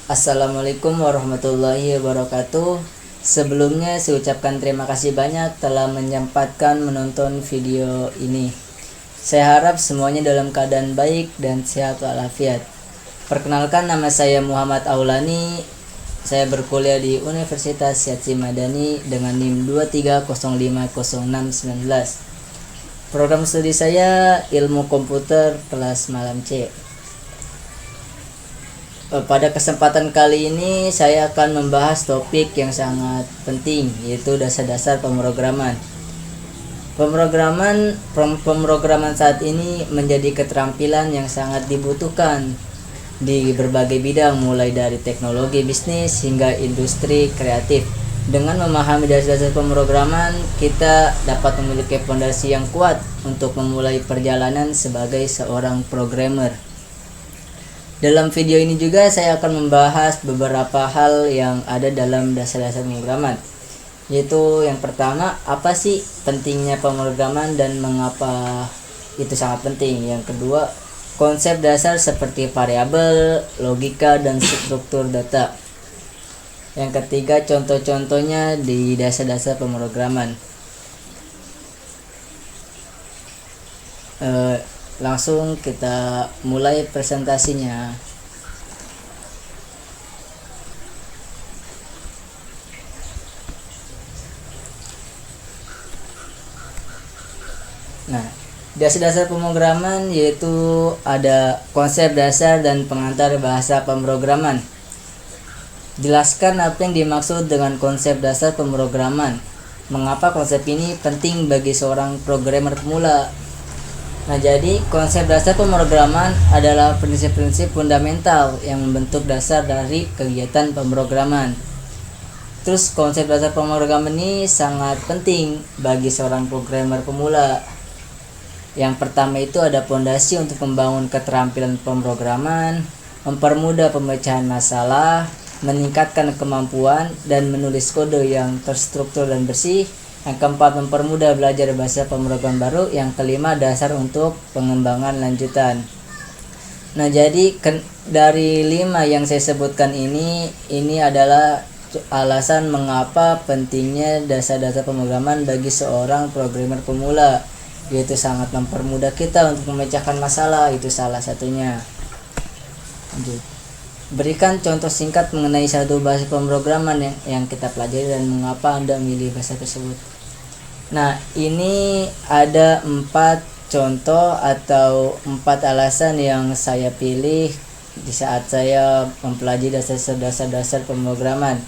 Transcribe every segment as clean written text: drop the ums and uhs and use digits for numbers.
Assalamualaikum warahmatullahi wabarakatuh. Sebelumnya saya ucapkan terima kasih banyak telah menyempatkan menonton video ini. Saya harap semuanya dalam keadaan baik dan sehat walafiat. Perkenalkan, nama saya Muhammad Aulani. Saya berkuliah di Universitas Syedzi Madani dengan NIM 23050619. Program studi saya Ilmu Komputer kelas malam C. Pada kesempatan kali ini saya akan membahas topik yang sangat penting, yaitu dasar-dasar pemrograman. Pemrograman saat ini menjadi keterampilan yang sangat dibutuhkan di berbagai bidang, mulai dari teknologi bisnis hingga industri kreatif. Dengan memahami dasar-dasar pemrograman, kita dapat memiliki fondasi yang kuat untuk memulai perjalanan sebagai seorang programmer. Dalam video ini juga saya akan membahas beberapa hal yang ada dalam dasar-dasar pemrograman, yaitu yang pertama, apa sih pentingnya pemrograman dan mengapa itu sangat penting. Yang kedua, konsep dasar seperti variabel, logika, dan struktur data. Yang ketiga, contoh-contohnya di dasar-dasar pemrograman. Langsung kita mulai presentasinya. Nah, dasar-dasar pemrograman yaitu ada konsep dasar dan pengantar bahasa pemrograman. Jelaskan apa yang dimaksud dengan konsep dasar pemrograman. Mengapa konsep ini penting bagi seorang programmer pemula? Nah, jadi konsep dasar pemrograman adalah prinsip-prinsip fundamental yang membentuk dasar dari kegiatan pemrograman. Terus konsep dasar pemrograman ini sangat penting bagi seorang programmer pemula. Yang pertama itu ada fondasi untuk membangun keterampilan pemrograman, mempermudah pemecahan masalah, meningkatkan kemampuan dan menulis kode yang terstruktur dan bersih. Yang keempat, mempermudah belajar bahasa pemrograman baru. Yang kelima, dasar untuk pengembangan lanjutan. Nah, jadi dari 5 yang saya sebutkan ini adalah alasan mengapa pentingnya dasar-dasar pemrograman bagi seorang programmer pemula, yaitu sangat mempermudah kita untuk memecahkan masalah. Itu salah satunya. Lanjut. Berikan contoh singkat mengenai satu bahasa pemrograman yang kita pelajari dan mengapa Anda memilih bahasa tersebut. Nah, ini ada 4 contoh atau 4 alasan yang saya pilih di saat saya mempelajari dasar-dasar pemrograman.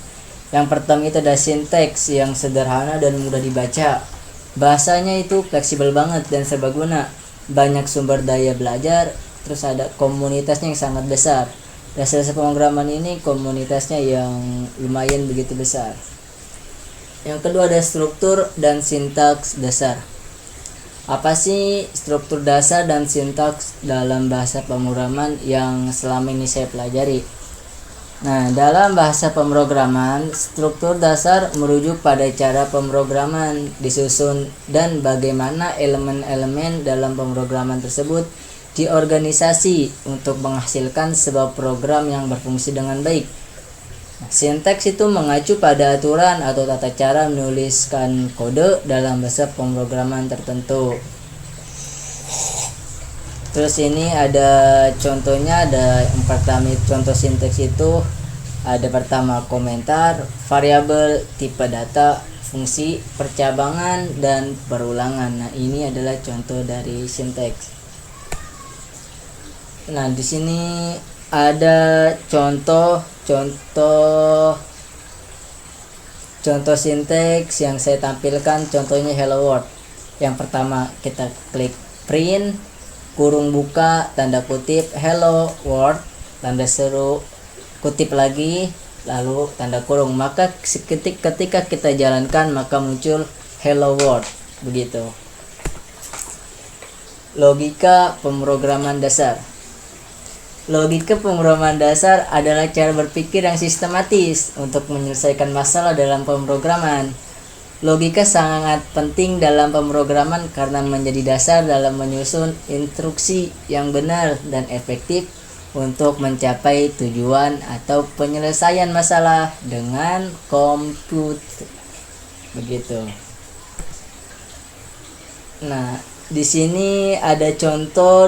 Yang pertama itu ada sinteks yang sederhana dan mudah dibaca. Bahasanya itu fleksibel banget dan serbaguna. Banyak sumber daya belajar, terus ada komunitasnya yang sangat besar. Dasar-dasar pemrograman ini komunitasnya yang lumayan begitu besar. Yang kedua ada struktur dan sintaks dasar. Apa sih struktur dasar dan sintaks dalam bahasa pemrograman yang selama ini saya pelajari? Nah, dalam bahasa pemrograman, struktur dasar merujuk pada cara pemrograman disusun dan bagaimana elemen-elemen dalam pemrograman tersebut diorganisasi untuk menghasilkan sebuah program yang berfungsi dengan baik. Sinteks itu mengacu pada aturan atau tata cara menuliskan kode dalam bahasa pemrograman tertentu. Terus ini ada contohnya, ada yang pertama contoh sinteks itu ada pertama komentar, variabel, tipe data, fungsi, percabangan, dan perulangan. Nah, ini adalah contoh dari sinteks. Nah, di sini ada contoh sinteks yang saya tampilkan. Contohnya hello world. Yang pertama kita klik print, kurung buka, tanda kutip, hello world, tanda seru, kutip lagi, lalu tanda kurung. Maka ketika kita jalankan maka muncul hello world, begitu. Logika pemrograman dasar. Logika pemrograman dasar adalah cara berpikir yang sistematis untuk menyelesaikan masalah dalam pemrograman. Logika sangat penting dalam pemrograman karena menjadi dasar dalam menyusun instruksi yang benar dan efektif untuk mencapai tujuan atau penyelesaian masalah dengan komputer. Begitu. Nah, di sini ada contoh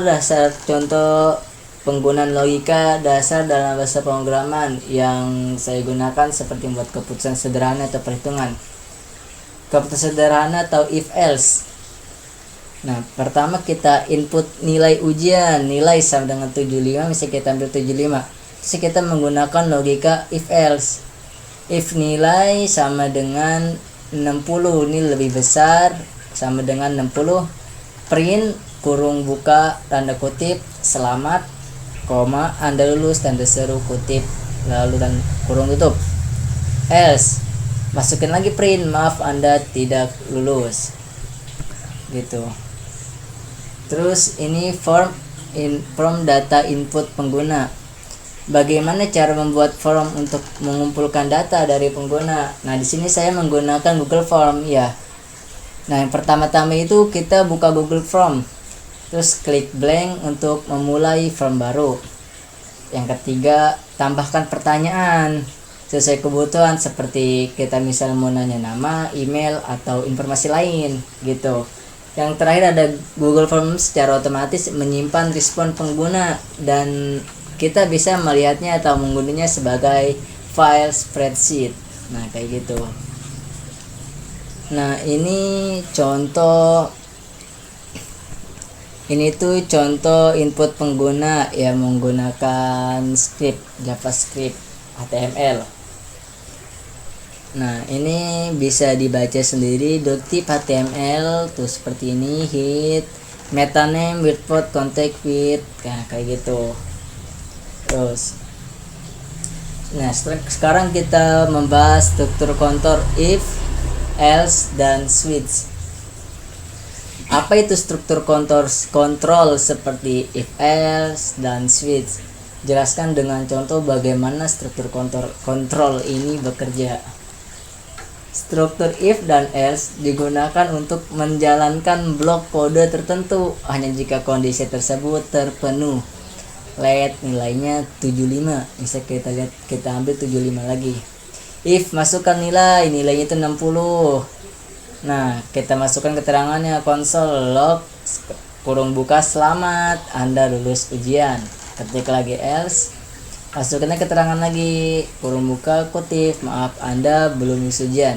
penggunaan logika dasar dalam bahasa pemrograman yang saya gunakan seperti membuat keputusan sederhana atau perhitungan. Keputusan sederhana atau if else. Nah, pertama kita input nilai ujian, nilai sama dengan 75, misalnya kita ambil 75. Terus kita menggunakan logika if else. If nilai sama dengan 60, ini lebih besar, sama dengan 60, print kurung buka tanda kutip selamat, koma Anda lulus tanda seru kutip lalu dan kurung tutup. Else, masukin lagi print maaf Anda tidak lulus. Gitu. Terus ini form data input pengguna. Bagaimana cara membuat form untuk mengumpulkan data dari pengguna? Nah, di sini saya menggunakan Google Form ya. Nah, yang pertama-tama itu kita buka Google Form. Terus klik blank untuk memulai form baru. Yang ketiga, tambahkan pertanyaan sesuai kebutuhan seperti kita misal mau nanya nama, email atau informasi lain gitu. Yang terakhir ada Google Forms secara otomatis menyimpan respon pengguna dan kita bisa melihatnya atau menggunakannya sebagai file spreadsheet. Nah, kayak gitu. Nah, ini tuh contoh input pengguna yang menggunakan script JavaScript HTML. Nah, ini bisa dibaca sendiri. Tip HTML tuh seperti ini, hit meta name with port contact with, nah kayak gitu. Terus nah, sekarang kita membahas struktur kontur if, else dan switch. Apa itu struktur kontrol seperti if, else dan switch? Jelaskan dengan contoh bagaimana struktur kontrol ini bekerja. Struktur if dan else digunakan untuk menjalankan blok kode tertentu hanya jika kondisi tersebut terpenuh. Let nilainya 75. Bisa kita lihat, kita ambil 75 lagi. If masukkan nilainya itu 60. Nah, kita masukkan keterangannya console log kurung buka selamat Anda lulus ujian. Ketik lagi else, masukkan keterangan lagi kurung buka kutip maaf Anda belum lulus ujian.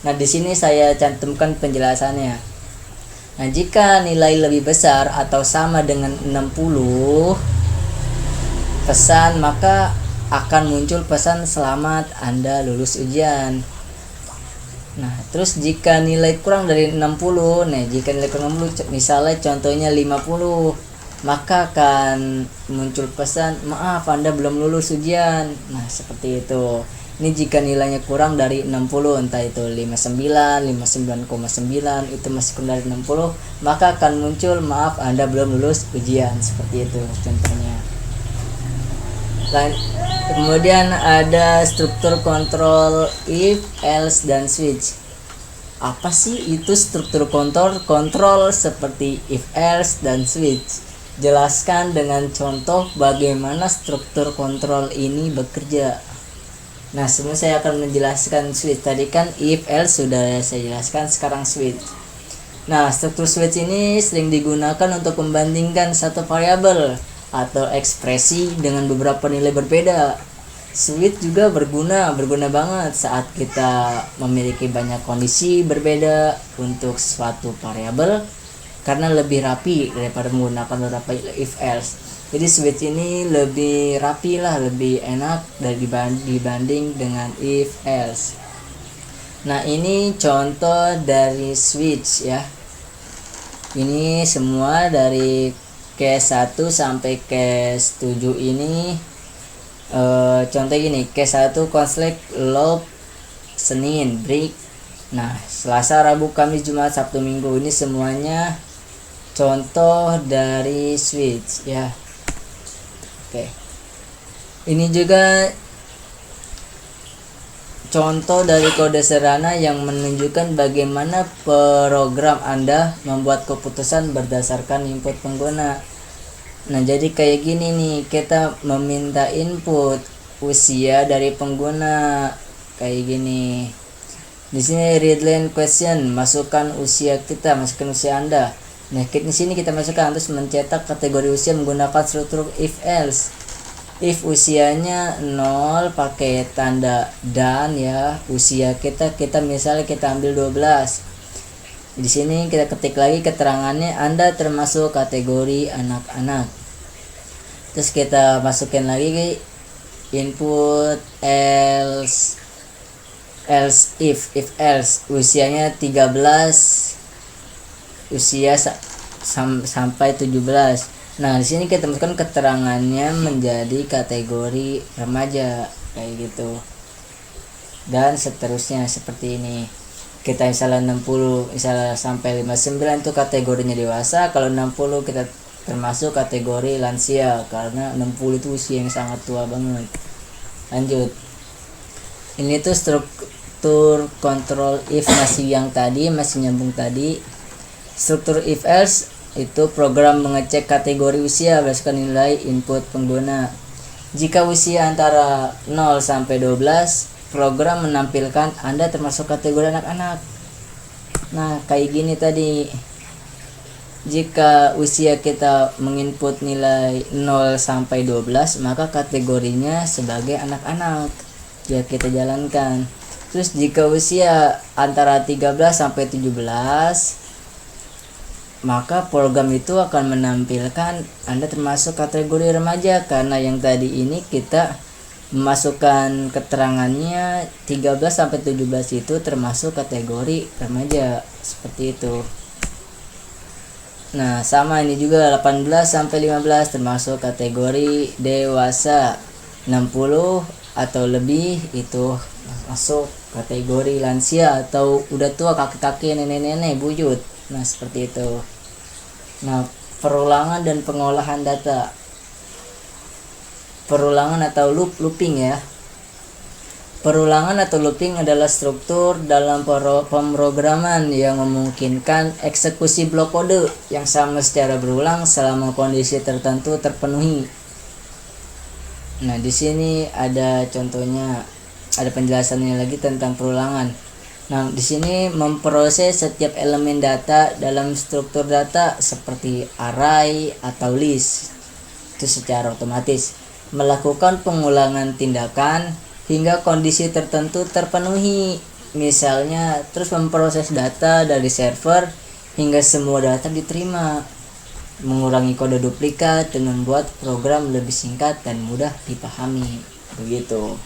Nah, di sini saya cantumkan penjelasannya. Nah, jika nilai lebih besar atau sama dengan 60 pesan, maka akan muncul pesan selamat Anda lulus ujian. Nah, terus jika nilai kurang dari 60, jika nilai kurang 60, misalnya contohnya 50, maka akan muncul pesan maaf Anda belum lulus ujian. Nah, seperti itu. Ini jika nilainya kurang dari 60, entah itu 59, 59,9, itu masih kurang dari 60, maka akan muncul maaf Anda belum lulus ujian. Seperti itu contohnya. Kemudian ada struktur kontrol if, else dan switch. Apa sih itu struktur kontrol seperti if, else dan switch? Jelaskan dengan contoh bagaimana struktur kontrol ini bekerja. Nah, sebelum saya akan menjelaskan switch, tadi kan if, else sudah saya jelaskan, sekarang switch. Nah, struktur switch ini sering digunakan untuk membandingkan satu variabel atau ekspresi dengan beberapa nilai berbeda. Switch juga berguna banget saat kita memiliki banyak kondisi berbeda untuk suatu variabel karena lebih rapi daripada menggunakan beberapa if, else. Jadi switch ini lebih rapi lah, lebih enak dibanding dengan if, else. Nah, ini contoh dari switch ya. Ini semua dari case 1 sampai case 7 ini. Contoh gini, case 1 konflik lob Senin break. Nah, Selasa, Rabu, Kamis, Jumat, Sabtu, Minggu, ini semuanya contoh dari switch ya. Oke. Ini juga contoh dari kode sederhana yang menunjukkan bagaimana program Anda membuat keputusan berdasarkan input pengguna. Nah, jadi kayak gini nih, kita meminta input usia dari pengguna kayak gini. Di sini readline question, masukkan usia kita, masukkan usia Anda. Nah, di sini kita masukkan terus mencetak kategori usia menggunakan struktur if else. If usianya 0 pakai tanda dan ya, usia kita misalnya kita ambil 12. Di sini kita ketik lagi keterangannya Anda termasuk kategori anak-anak. Terus kita masukin lagi input else if else usianya 13, usia sampai 17. Nah, di sini kita masukkan keterangannya menjadi kategori remaja kayak gitu. Dan seterusnya seperti ini. Kita misalnya 60, misalnya sampai 59 itu kategorinya dewasa, kalau 60 kita termasuk kategori lansia karena 60 itu usia yang sangat tua banget. Lanjut. Ini tuh struktur control if masih yang tadi, masih nyambung tadi. Struktur if else itu program mengecek kategori usia berdasarkan nilai input pengguna. Jika usia antara 0 sampai 12, program menampilkan Anda termasuk kategori anak-anak. Nah, kayak gini tadi. Jika usia kita menginput nilai 0 sampai 12, maka kategorinya sebagai anak-anak. Ya, kita jalankan. Terus jika usia antara 13 sampai 17, maka program itu akan menampilkan Anda termasuk kategori remaja karena yang tadi ini kita memasukkan keterangannya 13 sampai 17 itu termasuk kategori remaja seperti itu. Nah, sama ini juga 18 sampai 15 termasuk kategori dewasa. 60 atau lebih itu masuk kategori lansia atau udah tua, kakek-kakek, nenek-nenek, buyut. Nah, seperti itu. Nah, perulangan dan pengolahan data. Perulangan atau looping ya. Perulangan atau looping adalah struktur dalam pemrograman yang memungkinkan eksekusi blok kode yang sama secara berulang selama kondisi tertentu terpenuhi. Nah, di sini ada contohnya, ada penjelasannya lagi tentang perulangan. Nah, di sini memproses setiap elemen data dalam struktur data seperti array atau list itu secara otomatis melakukan pengulangan tindakan hingga kondisi tertentu terpenuhi. Misalnya terus memproses data dari server hingga semua data diterima, mengurangi kode duplikat dan membuat program lebih singkat dan mudah dipahami. Begitu.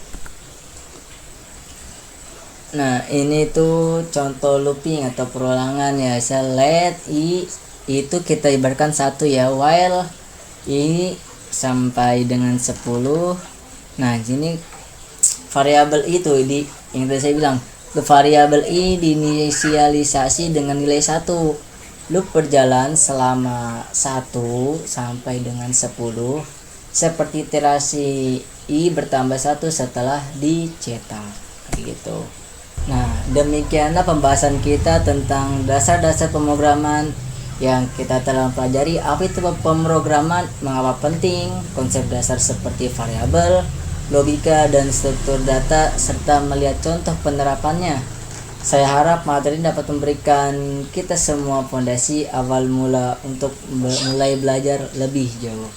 Nah, ini tuh contoh looping atau perulangan ya. Let i itu kita ibaratkan 1 ya, while i sampai dengan 10. Nah, ini variabel itu yang tadi saya bilang, variabel i diinisialisasi dengan nilai 1. Loop berjalan selama 1 sampai dengan 10 seperti iterasi i bertambah 1 setelah dicetak gitu. Nah, demikianlah pembahasan kita tentang dasar-dasar pemrograman yang kita telah pelajari. Apa itu pemrograman, mengapa penting, konsep dasar seperti variabel, logika dan struktur data, serta melihat contoh penerapannya. Saya harap materi dapat memberikan kita semua fondasi awal mula untuk mulai belajar lebih jauh.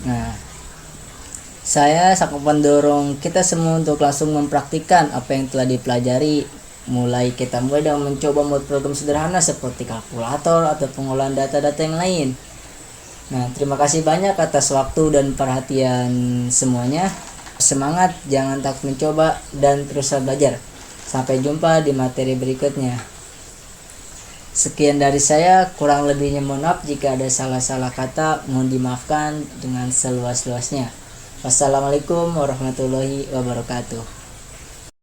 Nah, saya sangat mendorong kita semua untuk langsung mempraktikkan apa yang telah dipelajari. Kita mulai dengan mencoba membuat program sederhana seperti kalkulator atau pengolahan data-data yang lain. Nah, terima kasih banyak atas waktu dan perhatian semuanya. Semangat, jangan takut mencoba, dan terus belajar. Sampai jumpa di materi berikutnya. Sekian dari saya, kurang lebihnya mohon maaf jika ada salah-salah kata, mohon dimaafkan dengan seluas-luasnya. Wassalamualaikum warahmatullahi wabarakatuh.